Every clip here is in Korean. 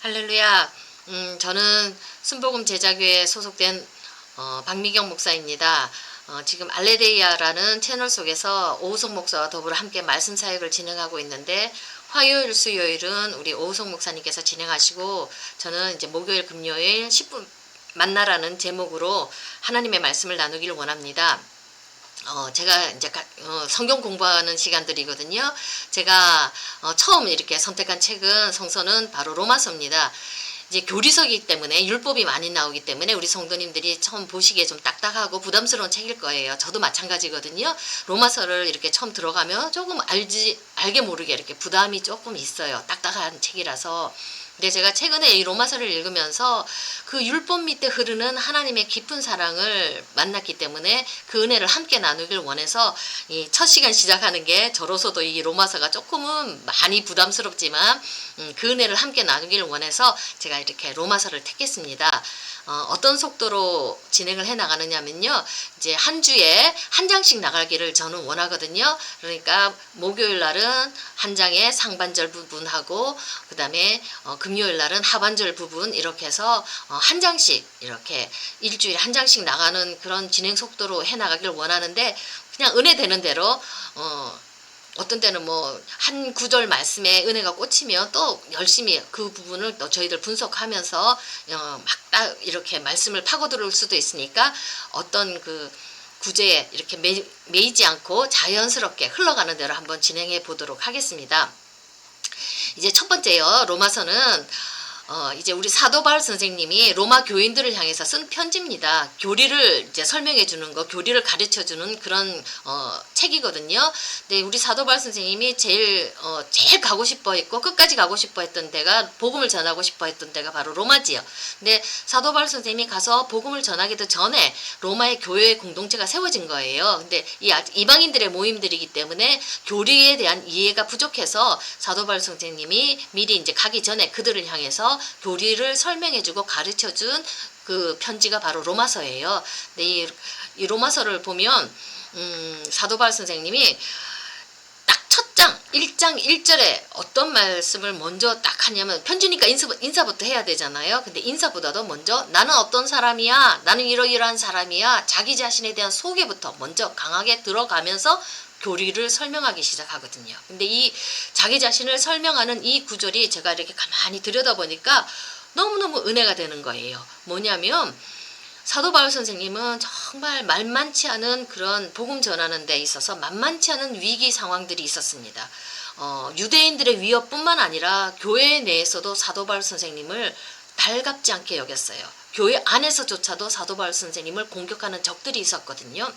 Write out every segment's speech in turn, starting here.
할렐루야. 저는 순복음 제자교회에 소속된 박미경 목사입니다. 지금 알레데이아라는 채널 속에서 오우석 목사와 더불어 함께 말씀 사역을 진행하고 있는데, 화요일, 수요일은 우리 오우석 목사님께서 진행하시고, 저는 이제 목요일, 금요일 10분 만나라는 제목으로 하나님의 말씀을 나누기를 원합니다. 제가 이제 성경 공부하는 시간들이거든요. 제가 처음 이렇게 선택한 책은 성서는 바로 로마서입니다. 이제 교리서이기 때문에 율법이 많이 나오기 때문에 우리 성도님들이 처음 보시기에 좀 딱딱하고 부담스러운 책일 거예요. 저도 마찬가지거든요. 로마서를 이렇게 처음 들어가면 조금 알게 모르게 이렇게 부담이 조금 있어요. 딱딱한 책이라서. 근데 제가 최근에 이 로마서를 읽으면서 그 율법 밑에 흐르는 하나님의 깊은 사랑을 만났기 때문에 그 은혜를 함께 나누길 원해서 이 첫 시간 시작하는 게 저로서도 이 로마서가 조금은 많이 부담스럽지만 그 은혜를 함께 나누길 원해서 제가 이렇게 로마서를 택했습니다. 어떤 속도로 진행을 해 나가느냐면요. 이제 한 주에 한 장씩 나가기를 저는 원하거든요. 그러니까 목요일 날은 한 장의 상반절 부분하고 그 다음에 금요일 날은 하반절 부분 이렇게 해서 한 장씩 이렇게 일주일에 한 장씩 나가는 그런 진행 속도로 해 나가길 원하는데, 그냥 은혜 되는 대로 어떤 때는 뭐 한 구절 말씀에 은혜가 꽂히면 또 열심히 그 부분을 또 저희들 분석하면서 막 딱 이렇게 말씀을 파고들 수도 있으니까 어떤 그 구제에 이렇게 매이지 않고 자연스럽게 흘러가는 대로 한번 진행해 보도록 하겠습니다. 이제 첫 번째요. 로마서는 이제 우리 사도 바울 선생님이 로마 교인들을 향해서 쓴 편지입니다. 교리를 이제 설명해 주는 거, 교리를 가르쳐 주는 그런 책이거든요. 근데 우리 사도 바울 선생님이 제일 가고 싶어 했고 끝까지 가고 싶어 했던 데가, 복음을 전하고 싶어 했던 데가 바로 로마지요. 근데 사도 바울 선생님이 가서 복음을 전하기도 전에 로마의 교회 공동체가 세워진 거예요. 근데 이 이방인들의 모임들이기 때문에 교리에 대한 이해가 부족해서 사도 바울 선생님이 미리 이제 가기 전에 그들을 향해서 교리를 설명해주고 가르쳐준 그 편지가 바로 로마서예요. 근데 이 로마서를 보면 사도 바울 선생님이 딱 첫 장 1장 1절에 어떤 말씀을 먼저 딱 하냐면, 편지니까 인사부터 해야 되잖아요. 근데 인사보다도 먼저 나는 어떤 사람이야, 나는 이러이러한 사람이야, 자기 자신에 대한 소개부터 먼저 강하게 들어가면서 교리를 설명하기 시작하거든요. 근데 이 자기 자신을 설명하는 이 구절이 제가 이렇게 가만히 들여다보니까 너무너무 은혜가 되는 거예요. 뭐냐면 사도 바울 선생님은 정말 만만치 않은 그런 복음 전하는 데 있어서 만만치 않은 위기 상황들이 있었습니다. 유대인들의 위협뿐만 아니라 교회 내에서도 사도 바울 선생님을 달갑지 않게 여겼어요. 교회 안에서조차도 사도 바울 선생님을 공격하는 적들이 있었거든요.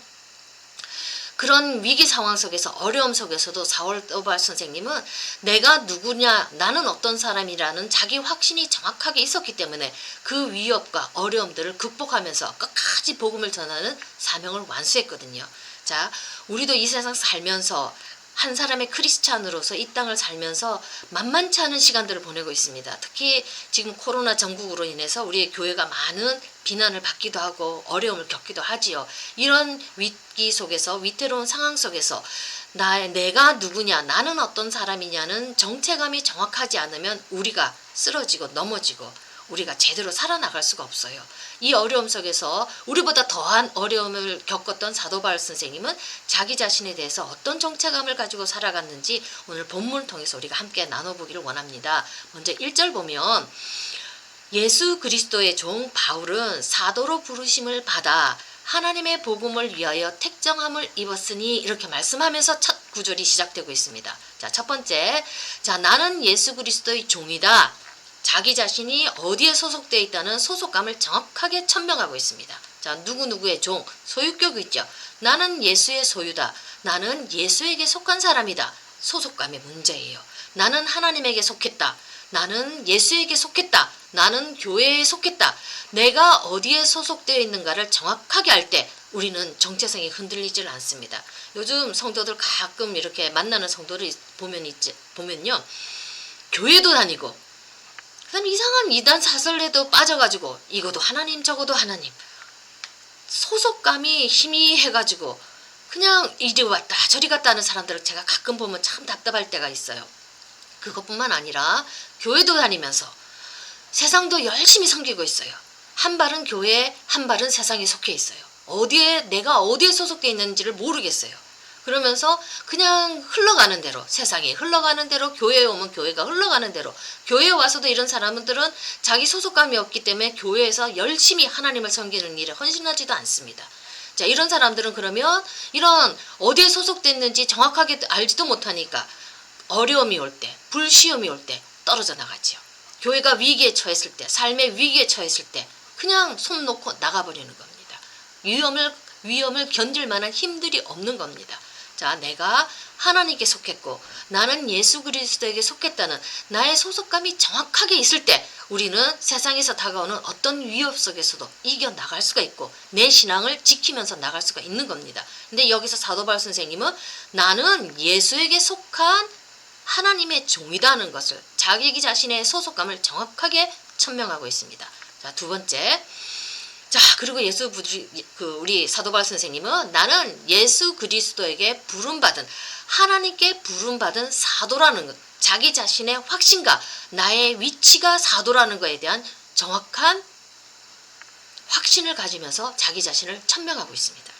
그런 위기 상황 속에서, 어려움 속에서도 사도 바울 선생님은 내가 누구냐, 나는 어떤 사람이라는 자기 확신이 정확하게 있었기 때문에 그 위협과 어려움들을 극복하면서 끝까지 복음을 전하는 사명을 완수했거든요. 자, 우리도 이 세상 살면서 한 사람의 크리스찬으로서 이 땅을 살면서 만만치 않은 시간들을 보내고 있습니다. 특히 지금 코로나 전국으로 인해서 우리의 교회가 많은 비난을 받기도 하고 어려움을 겪기도 하지요. 이런 위기 속에서, 위태로운 상황 속에서 내가 누구냐, 나는 어떤 사람이냐는 정체감이 정확하지 않으면 우리가 쓰러지고 넘어지고 우리가 제대로 살아나갈 수가 없어요. 이 어려움 속에서 우리보다 더한 어려움을 겪었던 사도 바울 선생님은 자기 자신에 대해서 어떤 정체감을 가지고 살아갔는지 오늘 본문을 통해서 우리가 함께 나눠보기를 원합니다. 먼저 1절 보면, 예수 그리스도의 종 바울은 사도로 부르심을 받아 하나님의 복음을 위하여 택정함을 입었으니, 이렇게 말씀하면서 첫 구절이 시작되고 있습니다. 자, 첫 번째, 자, 나는 예수 그리스도의 종이다. 자기 자신이 어디에 소속되어 있다는 소속감을 정확하게 천명하고 있습니다. 자, 누구누구의 종, 소유격 있죠. 나는 예수의 소유다. 나는 예수에게 속한 사람이다. 소속감의 문제예요. 나는 하나님에게 속했다. 나는 예수에게 속했다. 나는 교회에 속했다. 내가 어디에 소속되어 있는가를 정확하게 알 때 우리는 정체성이 흔들리질 않습니다. 요즘 성도들 가끔 이렇게 만나는 성도를 보면요, 교회도 다니고 그다음 이상한 이단 사설에도 빠져가지고 이것도 하나님 저것도 하나님, 소속감이 희미해가지고 그냥 이리 왔다 저리 갔다 하는 사람들을 제가 가끔 보면 참 답답할 때가 있어요. 그것뿐만 아니라 교회도 다니면서 세상도 열심히 섬기고 있어요. 한 발은 교회에, 한 발은 세상에 속해 있어요. 내가 어디에 소속되어 있는지를 모르겠어요. 그러면서 그냥 흘러가는 대로, 세상이 흘러가는 대로, 교회에 오면 교회가 흘러가는 대로, 교회에 와서도 이런 사람들은 자기 소속감이 없기 때문에 교회에서 열심히 하나님을 섬기는 일에 헌신하지도 않습니다. 자, 이런 사람들은 그러면 이런 어디에 소속됐는지 정확하게 알지도 못하니까 어려움이 올 때, 불시험이 올 때 떨어져 나가지요. 교회가 위기에 처했을 때, 삶의 위기에 처했을 때 그냥 손 놓고 나가버리는 겁니다. 위험을 견딜 만한 힘들이 없는 겁니다. 자, 내가 하나님께 속했고 나는 예수 그리스도에게 속했다는 나의 소속감이 정확하게 있을 때 우리는 세상에서 다가오는 어떤 위협 속에서도 이겨나갈 수가 있고 내 신앙을 지키면서 나갈 수가 있는 겁니다. 근데 여기서 사도 바울 선생님은 나는 예수에게 속한 하나님의 종이다는 것을 자기 자신의 소속감을 정확하게 천명하고 있습니다. 자, 두 번째. 자, 그리고 우리 사도 바울 선생님은 나는 예수 그리스도에게 부름받은 하나님께 부름받은 사도라는 것, 자기 자신의 확신과 나의 위치가 사도라는 것에 대한 정확한 확신을 가지면서 자기 자신을 천명하고 있습니다.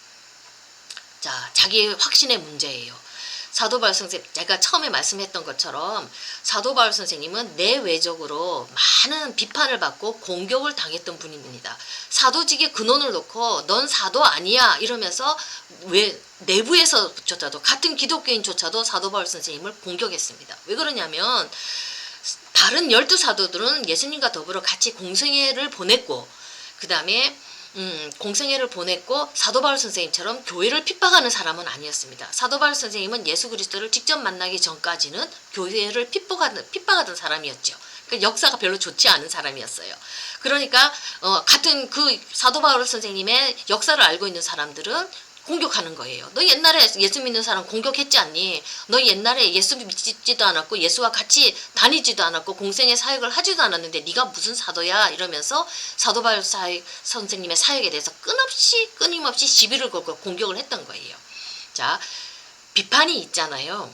자, 자기의 확신의 문제예요. 사도 바울 선생님, 제가 처음에 말씀했던 것처럼 사도 바울 선생님은 내외적으로 많은 비판을 받고 공격을 당했던 분입니다. 사도직의 근원을 놓고 넌 사도 아니야 이러면서 내부에서조차도 같은 기독교인조차도 사도 바울 선생님을 공격했습니다. 왜 그러냐면 다른 12사도들은 예수님과 더불어 같이 공생애를 보냈고 그 다음에 공생애를 보냈고 사도 바울 선생님처럼 교회를 핍박하는 사람은 아니었습니다. 사도 바울 선생님은 예수 그리스도를 직접 만나기 전까지는 교회를 핍박하던 사람이었죠. 그러니까 역사가 별로 좋지 않은 사람이었어요. 그러니까 같은 그 사도 바울 선생님의 역사를 알고 있는 사람들은 공격하는 거예요. 너 옛날에 예수 믿는 사람 공격했지 않니? 너 옛날에 예수 믿지도 않았고 예수와 같이 다니지도 않았고 공생의 사역을 하지도 않았는데 네가 무슨 사도야? 이러면서 사도 바울 선생님의 사역에 대해서 끊임없이 시비를 걸고 공격을 했던 거예요. 자, 비판이 있잖아요.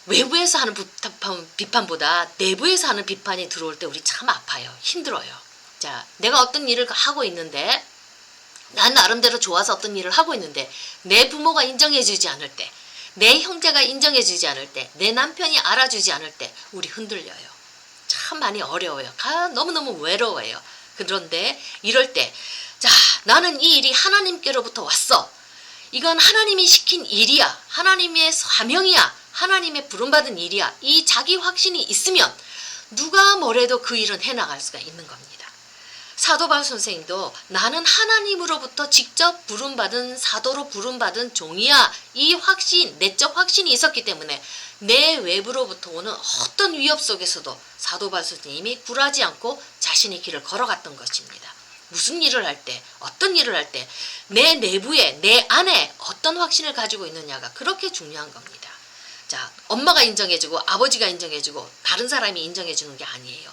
외부에서 하는 비판보다 내부에서 하는 비판이 들어올 때 우리 참 아파요. 힘들어요. 자, 내가 어떤 일을 하고 있는데 난 나름대로 좋아서 어떤 일을 하고 있는데 내 부모가 인정해주지 않을 때, 내 형제가 인정해주지 않을 때, 내 남편이 알아주지 않을 때 우리 흔들려요. 참 많이 어려워요. 너무너무 외로워요. 그런데 이럴 때 자, 나는 이 일이 하나님께로부터 왔어. 이건 하나님이 시킨 일이야. 하나님의 사명이야. 하나님의 부름받은 일이야. 이 자기 확신이 있으면 누가 뭐래도 그 일은 해나갈 수가 있는 겁니다. 사도 바울 선생님도 나는 하나님으로부터 직접 부름받은 사도로 부름받은 종이야. 이 확신, 내적 확신이 있었기 때문에 내 외부로부터 오는 어떤 위협 속에서도 사도 바울 선생님이 굴하지 않고 자신의 길을 걸어갔던 것입니다. 무슨 일을 할 때, 어떤 일을 할 때 내 내부에, 내 안에 어떤 확신을 가지고 있느냐가 그렇게 중요한 겁니다. 자, 엄마가 인정해주고 아버지가 인정해주고 다른 사람이 인정해주는 게 아니에요.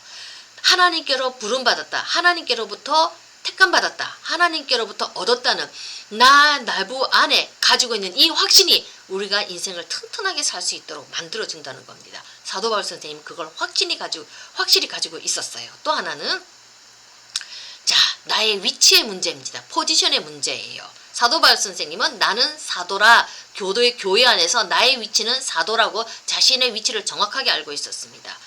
하나님께로 부름받았다. 하나님께로부터 택감받았다. 하나님께로부터 얻었다는 내부 안에 가지고 있는 이 확신이 우리가 인생을 튼튼하게 살 수 있도록 만들어준다는 겁니다. 사도 바울 선생님은 그걸 확실히 가지고 있었어요. 또 하나는 자, 나의 위치의 문제입니다. 포지션의 문제예요. 사도 바울 선생님은 나는 사도라, 교회 안에서 나의 위치는 사도라고 자신의 위치를 정확하게 알고 있었습니다.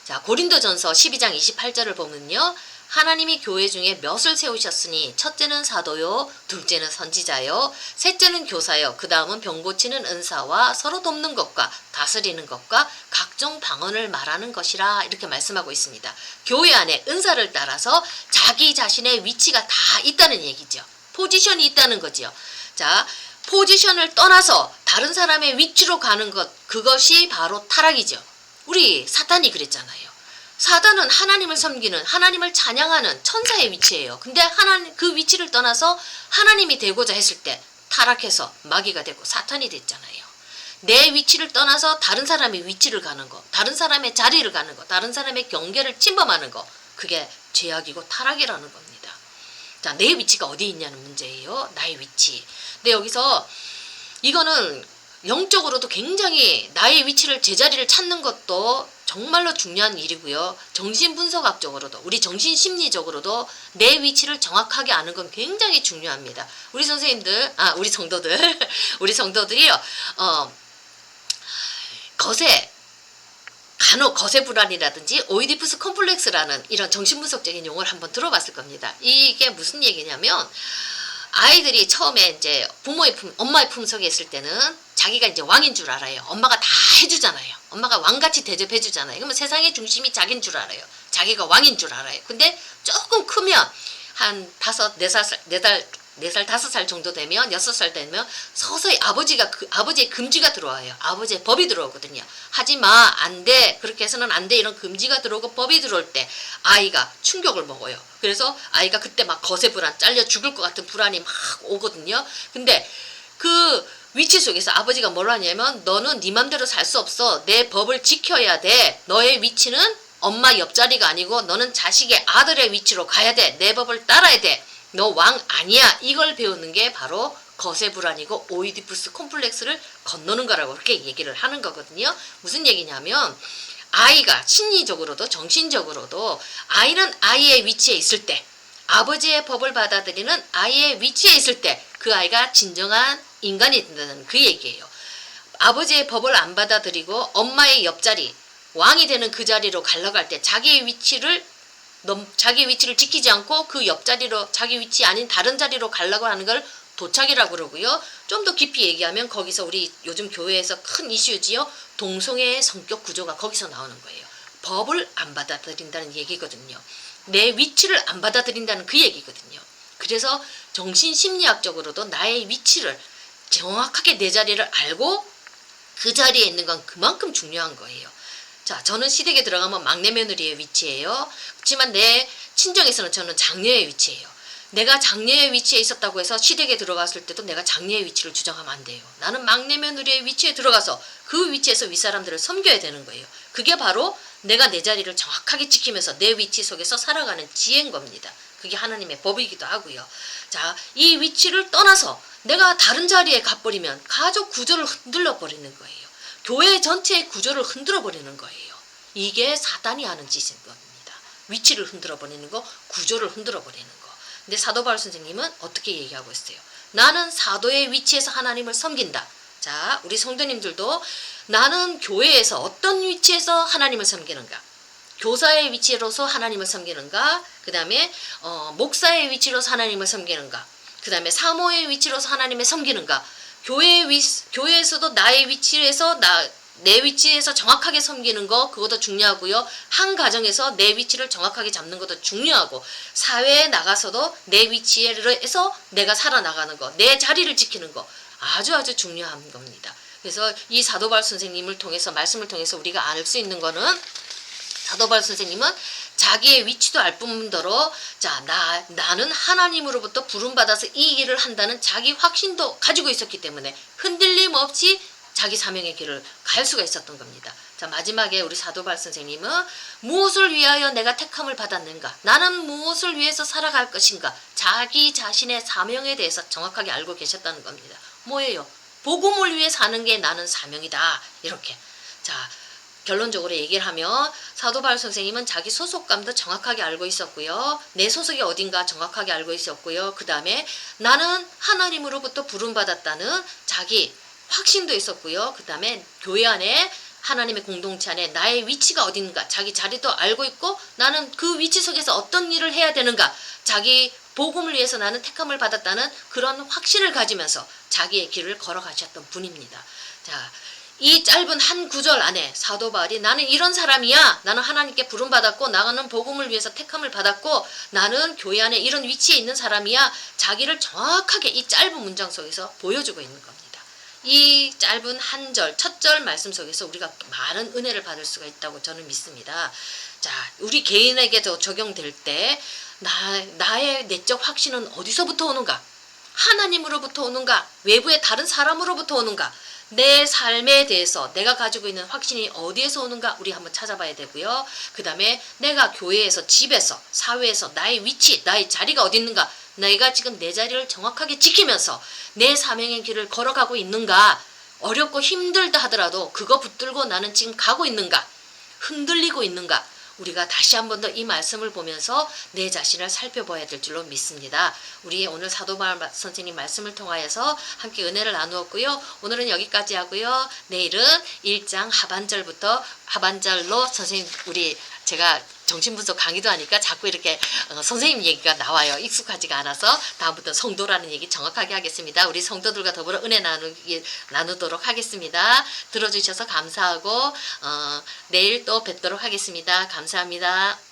자, 고린도전서 12장 28절을 보면요. 하나님이 교회 중에 몇을 세우셨으니 첫째는 사도요, 둘째는 선지자요, 셋째는 교사요, 그 다음은 병 고치는 은사와 서로 돕는 것과 다스리는 것과 각종 방언을 말하는 것이라 이렇게 말씀하고 있습니다. 교회 안에 은사를 따라서 자기 자신의 위치가 다 있다는 얘기죠. 포지션이 있다는 거지요. 자, 포지션을 떠나서 다른 사람의 위치로 가는 것, 그것이 바로 타락이죠. 우리 사탄이 그랬잖아요. 사단은 하나님을 섬기는, 하나님을 찬양하는 천사의 위치예요. 근데 그 위치를 떠나서 하나님이 되고자 했을 때 타락해서 마귀가 되고 사탄이 됐잖아요. 내 위치를 떠나서 다른 사람의 위치를 가는 거, 다른 사람의 자리를 가는 거, 다른 사람의 경계를 침범하는 거, 그게 죄악이고 타락이라는 겁니다. 자, 내 위치가 어디 있냐는 문제예요. 나의 위치. 근데 여기서 이거는 영적으로도 굉장히 나의 위치를 제자리를 찾는 것도 정말로 중요한 일이고요. 정신분석학적으로도 우리 정신심리적으로도 내 위치를 정확하게 아는 건 굉장히 중요합니다. 우리 선생님들 우리 성도들 우리 성도들이요 간혹 거세 불안이라든지 오이디푸스 컴플렉스라는 이런 정신분석적인 용어를 한번 들어봤을 겁니다. 이게 무슨 얘기냐면 아이들이 처음에 이제 엄마의 품속에 있을 때는 자기가 이제 왕인 줄 알아요. 엄마가 다 해주잖아요. 엄마가 왕같이 대접해주잖아요. 그러면 세상의 중심이 자기인 줄 알아요. 자기가 왕인 줄 알아요. 근데 조금 크면 한 4살, 5살 정도 되면 6살 되면 서서히 아버지의 금지가 들어와요. 아버지의 법이 들어오거든요. 하지마, 안 돼, 그렇게 해서는 안 돼, 이런 금지가 들어오고 법이 들어올 때 아이가 충격을 먹어요. 그래서 아이가 그때 막 거세 불안, 잘려 죽을 것 같은 불안이 막 오거든요. 근데 그 위치 속에서 아버지가 뭘 하냐면 너는 네 맘대로 살 수 없어. 내 법을 지켜야 돼. 너의 위치는 엄마 옆자리가 아니고 너는 자식의 아들의 위치로 가야 돼. 내 법을 따라야 돼. 너 왕 아니야. 이걸 배우는 게 바로 거세 불안이고 오이디푸스 콤플렉스를 건너는 거라고 그렇게 얘기를 하는 거거든요. 무슨 얘기냐면 아이가 심리적으로도 정신적으로도 아이는 아이의 위치에 있을 때 아버지의 법을 받아들이는 아이의 위치에 있을 때 그 아이가 진정한 인간이 된다는 그 얘기예요. 아버지의 법을 안 받아들이고 엄마의 옆자리 왕이 되는 그 자리로 가려갈 때 자기 위치를 지키지 않고 그 옆자리로 자기 위치 아닌 다른 자리로 가려고 하는 걸 도착이라고 그러고요. 좀 더 깊이 얘기하면 거기서 우리 요즘 교회에서 큰 이슈지요. 동성애의 성격 구조가 거기서 나오는 거예요. 법을 안 받아들인다는 얘기거든요. 내 위치를 안 받아들인다는 그 얘기거든요. 그래서 정신심리학적으로도 나의 위치를 정확하게 내 자리를 알고 그 자리에 있는 건 그만큼 중요한 거예요. 자, 저는 시댁에 들어가면 막내 며느리의 위치예요. 그렇지만 내 친정에서는 저는 장녀의 위치예요. 내가 장녀의 위치에 있었다고 해서 시댁에 들어갔을 때도 내가 장녀의 위치를 주장하면 안 돼요. 나는 막내 며느리의 위치에 들어가서 그 위치에서 윗사람들을 섬겨야 되는 거예요. 그게 바로 내가 내 자리를 정확하게 지키면서 내 위치 속에서 살아가는 지혜인 겁니다. 그게 하나님의 법이기도 하고요. 자, 이 위치를 떠나서 내가 다른 자리에 가버리면 가족 구조를 흔들어 버리는 거예요. 교회 전체의 구조를 흔들어 버리는 거예요. 이게 사단이 하는 짓인 겁니다. 위치를 흔들어 버리는 거, 구조를 흔들어 버리는 거. 근데 사도 바울 선생님은 어떻게 얘기하고 있어요? 나는 사도의 위치에서 하나님을 섬긴다. 자, 우리 성도님들도 나는 교회에서 어떤 위치에서 하나님을 섬기는가? 교사의 위치로서 하나님을 섬기는가? 그 다음에 목사의 위치로서 하나님을 섬기는가? 그 다음에 사모의 위치로서 하나님을 섬기는가? 교회에서도 나의 위치에서 내 위치에서 정확하게 섬기는 거 그것도 중요하고요. 한 가정에서 내 위치를 정확하게 잡는 것도 중요하고 사회에 나가서도 내 위치에서 내가 살아나가는 거, 내 자리를 지키는 거 아주 중요한 겁니다. 그래서 이 사도 바울 선생님을 통해서 말씀을 통해서 우리가 알 수 있는 거는 사도 바울 선생님은 자기의 위치도 알 뿐더러 나는 하나님으로부터 부름받아서 이 일을 한다는 자기 확신도 가지고 있었기 때문에 흔들림 없이 자기 사명의 길을 갈 수가 있었던 겁니다. 자, 마지막에 우리 사도 바울 선생님은 무엇을 위하여 내가 택함을 받았는가? 나는 무엇을 위해서 살아갈 것인가? 자기 자신의 사명에 대해서 정확하게 알고 계셨다는 겁니다. 뭐예요? 복음을 위해 사는 게 나는 사명이다. 이렇게. 자, 결론적으로 얘기를 하면 사도 바울 선생님은 자기 소속감도 정확하게 알고 있었고요. 내 소속이 어딘가 정확하게 알고 있었고요. 그 다음에 나는 하나님으로부터 부름받았다는 자기 확신도 있었고요. 그 다음에 교회 안에 하나님의 공동체 안에 나의 위치가 어딘가 자기 자리도 알고 있고 나는 그 위치 속에서 어떤 일을 해야 되는가 자기 복음을 위해서 나는 택함을 받았다는 그런 확신을 가지면서 자기의 길을 걸어가셨던 분입니다. 자, 이 짧은 한 구절 안에 사도 바울이 나는 이런 사람이야. 나는 하나님께 부름받았고 나는 복음을 위해서 택함을 받았고 나는 교회 안에 이런 위치에 있는 사람이야. 자기를 정확하게 이 짧은 문장 속에서 보여주고 있는 겁니다. 이 짧은 한 절, 첫 절 말씀 속에서 우리가 많은 은혜를 받을 수가 있다고 저는 믿습니다. 자, 우리 개인에게도 적용될 때 나의 내적 확신은 어디서부터 오는가? 하나님으로부터 오는가? 외부의 다른 사람으로부터 오는가? 내 삶에 대해서 내가 가지고 있는 확신이 어디에서 오는가 우리 한번 찾아봐야 되고요. 그 다음에 내가 교회에서 집에서 사회에서 나의 위치 나의 자리가 어디 있는가 내가 지금 내 자리를 정확하게 지키면서 내 사명의 길을 걸어가고 있는가 어렵고 힘들다 하더라도 그거 붙들고 나는 지금 가고 있는가, 흔들리고 있는가, 우리가 다시 한 번 더 이 말씀을 보면서 내 자신을 살펴봐야 될 줄로 믿습니다. 우리 오늘 사도바울 선생님 말씀을 통하여서 함께 은혜를 나누었고요. 오늘은 여기까지 하고요. 내일은 1장 하반절로 선생님 제가 정신분석 강의도 하니까 자꾸 이렇게 선생님 얘기가 나와요. 익숙하지가 않아서 다음부터 성도라는 얘기 정확하게 하겠습니다. 우리 성도들과 더불어 은혜 나누도록 하겠습니다. 들어주셔서 감사하고 내일 또 뵙도록 하겠습니다. 감사합니다.